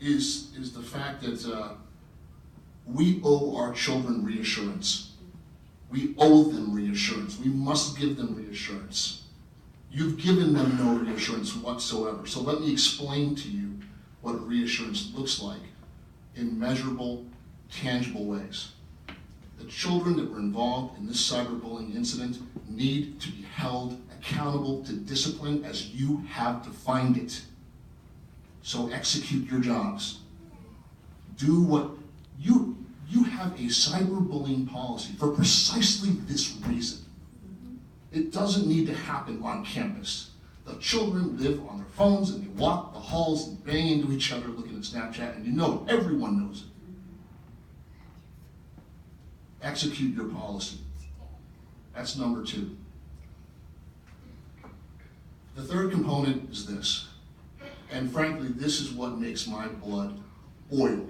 is the fact that we owe our children reassurance. We owe them reassurance. We must give them reassurance. You've given them no reassurance whatsoever. So let me explain to you what reassurance looks like in measurable, tangible ways. The children that were involved in this cyberbullying incident need to be held accountable to discipline as you have defined it. So execute your jobs. Do what you have a cyberbullying policy for precisely this reason. It doesn't need to happen on campus. The children live on their phones and they walk the halls and bang into each other looking at Snapchat, and you know everyone knows it. Execute your policy. That's number 2. The third component is this, and frankly, this is what makes my blood boil.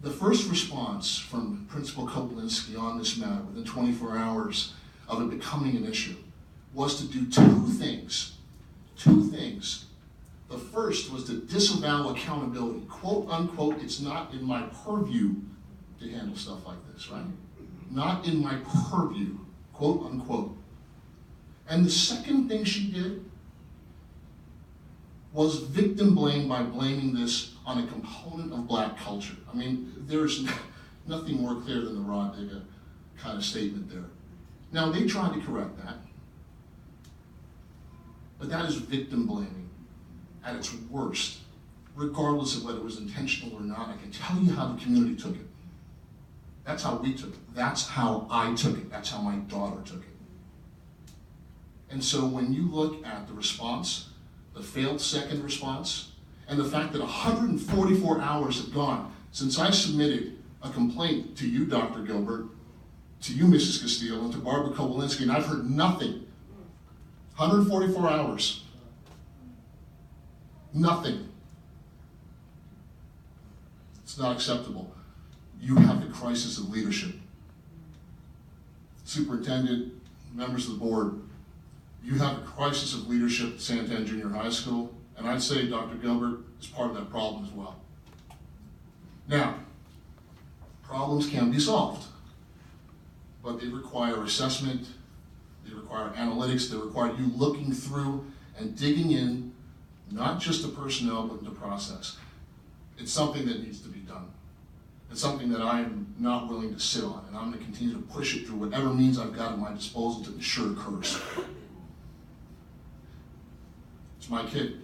The first response from Principal Kopolinsky on this matter within 24 hours of it becoming an issue was to do two things. The first was to disavow accountability. Quote unquote, it's not in my purview to handle stuff like this, right? Not in my purview, quote unquote. And the second thing she did was victim blame by blaming this on a component of black culture. I mean, there's nothing more clear than the raw data kind of statement there. Now, they tried to correct that, but that is victim blaming at its worst, regardless of whether it was intentional or not. I can tell you how the community took it. That's how we took it. That's how I took it. That's how my daughter took it. And so when you look at the response, the failed second response, and the fact that 144 hours have gone since I submitted a complaint to you, Dr. Gilbert, to you, Mrs. Castillo, and to Barbara Kopolinsky, and I've heard nothing. 144 hours. Nothing. It's not acceptable. You have the crisis of leadership. Superintendent, members of the board, you have a crisis of leadership at Santan Junior High School, and I'd say Dr. Gilbert is part of that problem as well. Now, problems can be solved, but they require assessment, they require analytics, they require you looking through and digging in, not just the personnel, but the process. It's something that needs to be done. It's something that I am not willing to sit on, and I'm going to continue to push it through whatever means I've got at my disposal to ensure it occurs. It's my kid.